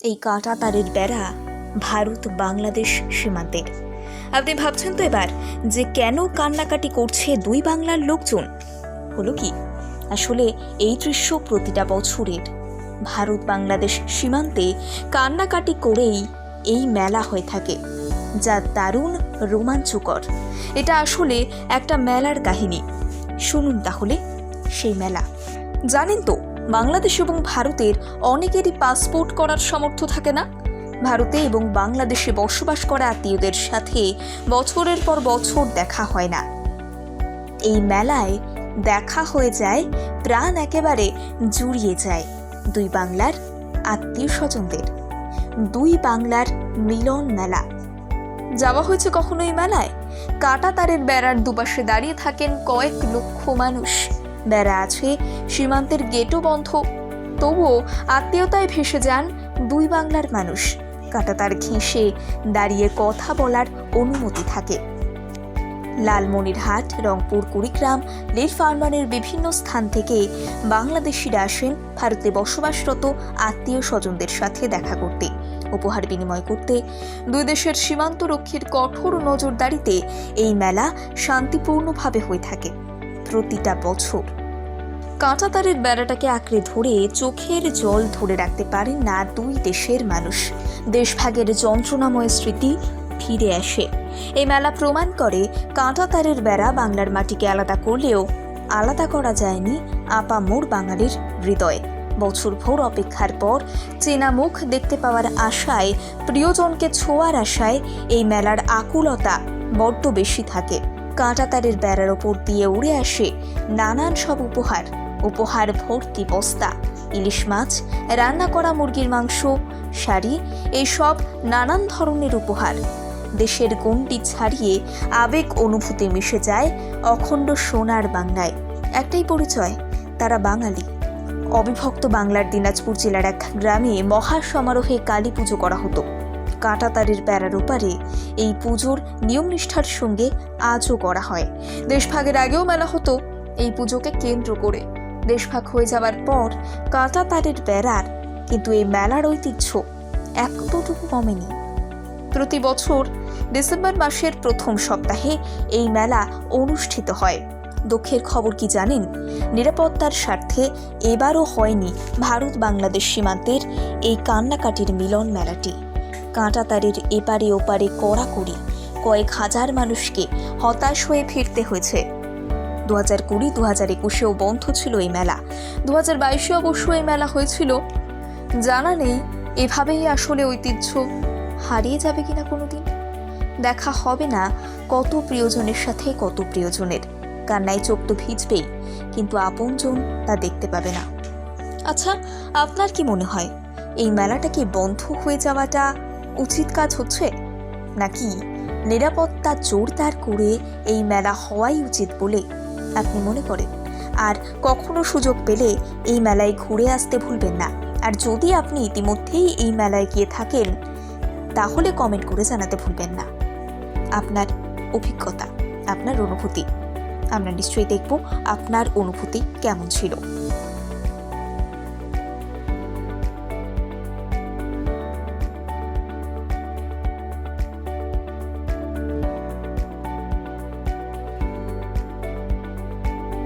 এই কাঁটা তারের বেড়া ভারত বাংলাদেশ সীমান্তের। আপনি ভাবছেন তো এবার যে কেন কান্নাকাটি করছে দুই বাংলার লোকজন? হলো কি, আসলে এই দৃশ্য প্রতিটা বছরের ভারত বাংলাদেশ সীমান্তে কান্নাকাটি করেই এই মেলা হয়ে থাকে, যা দারুণ রোমাঞ্চকর। এটা আসলে একটা মেলার কাহিনী। শুনুন তাহলে সেই মেলা। জানেন তো, বাংলাদেশ এবং ভারতের অনেকেরই পাসপোর্ট করার সামর্থ্য থাকে না। ভারতে এবং বাংলাদেশে বসবাস করা আত্মীয়দের সাথে বছরের পর বছর দেখা হয় না। এই মেলায় দেখা হয়ে যায়, প্রাণ একেবারে জুড়িয়ে যায় দুই বাংলার আত্মীয় স্বজনদের। দুই বাংলার মিলন মেলা। যাওয়া হয়েছে কখনো এই মেলায়? কাঁটা তারের বেড়ার দুপাশে দাঁড়িয়ে থাকেন কয়েক লক্ষ মানুষ। বেড়া আছে, সীমান্তের গেটও বন্ধ, তবুও আত্মীয়তায় ভেসে যান দুই বাংলার মানুষ। কাঁটা তার ঘেঁষে দাঁড়িয়ে কথা বলার অনুমতি থাকে। লালমনিরহাট, রংপুর, কুড়িগ্রাম, নীলফামারীর বিভিন্ন স্থান থেকে বাংলাদেশিরা আসেন ভারতে বসবাসরত আত্মীয় স্বজনদের সাথে দেখা করতে, উপহার বিনিময় করতে। দুই দেশের সীমান্তরক্ষীর কঠোর নজরদারিতে এই মেলা শান্তিপূর্ণভাবে হয়ে থাকে প্রতিটা বছর। কাঁটা তারের বেড়াটাকে আঁকড়ে ধরে চোখের জল ধরে রাখতে পারেন না দুই দেশের মানুষ। দেশভাগের যন্ত্রণাময় স্মৃতি ফিরে আসে। এই মেলা প্রমাণ করে কাঁটা তারের বেড়া বাংলার মাটিকে আলাদা করলেও আলাদা করা যায়নি আপামোর বাঙালির হৃদয়। বছরভর অপেক্ষার পর চেনা মুখ দেখতে পাওয়ার আশায়, প্রিয়জনকে ছোঁয়ার আশায় এই মেলার আকুলতা বড্ড বেশি থাকে। কাঁটা তারের বেড়ার ওপর দিয়ে উড়ে আসে নানান সব উপহার ভর্তি বস্তা, ইলিশ মাছ, রান্না করা মুরগির মাংস, শাড়ি, এইসব নানান ধরনের উপহার। দেশের গণ্ডি ছাড়িয়ে আবেগ অনুভূতি মিশে যায় অখণ্ড সোনার বাংলায়। একটাই পরিচয়, তারা বাঙালি। অবিভক্ত বাংলার দিনাজপুর জেলার এক গ্রামে মহা সমারোহে কালী পুজো করা হতো। কাঁটা তারের বেড়ার ওপারে এই পুজোর নিয়ম নিষ্ঠার সঙ্গে আজও করা হয়। দেশভাগের আগেও মেলা হতো এই পুজোকে কেন্দ্র করে। দেশভাগ হয়ে যাওয়ার পর কাঁটা তারের বেড়ার কিন্তু এই মেলার ঐতিহ্য এতটুকু কমেনি। প্রতি বছর ডিসেম্বর মাসের প্রথম সপ্তাহে এই মেলা অনুষ্ঠিত হয়। দুঃখের খবর কি জানেন? নিরাপত্তার স্বার্থে এবারও হয়নি ভারত বাংলাদেশ সীমান্তের এই কান্নাকাটির মিলন মেলাটি। কাঁটা তারের এপারে ওপারে কড়াকড়ি কয়েক হাজার মানুষকে হতাশ হয়ে ফিরতে হয়েছে। 2020, 2021-এও বন্ধ ছিল এই মেলা। 2022-এ অবশ্য এই মেলা হয়েছিল। জানা নেই এভাবেই আসলে ঐতিহ্য হারিয়ে যাবে কিনা কোনোদিন। দেখা হবে না কত প্রিয়জনের সাথে কত প্রিয়জনের। কান্নায় চোখ তো ভিজবেই, কিন্তু আপনজন তা দেখতে পাবে না। আচ্ছা, আপনার কি মনে হয় এই মেলাটা কি বন্ধ হয়ে যাওয়াটা উচিত কাজ হচ্ছে, নাকি নিরাপত্তা জোরদার করে এই মেলা হওয়াই উচিত বলে আপনি মনে করেন? আর কখনো সুযোগ পেলে এই মেলায় ঘুরে আসতে ভুলবেন না। আর যদি আপনি ইতিমধ্যেই এই মেলায় গিয়ে থাকেন, তাহলে কমেন্ট করে জানাতে ভুলবেন না আপনার অভিজ্ঞতা, আপনার অনুভূতি। আমরা নিশ্চয়ই দেখব আপনার অনুভূতি কেমন ছিল।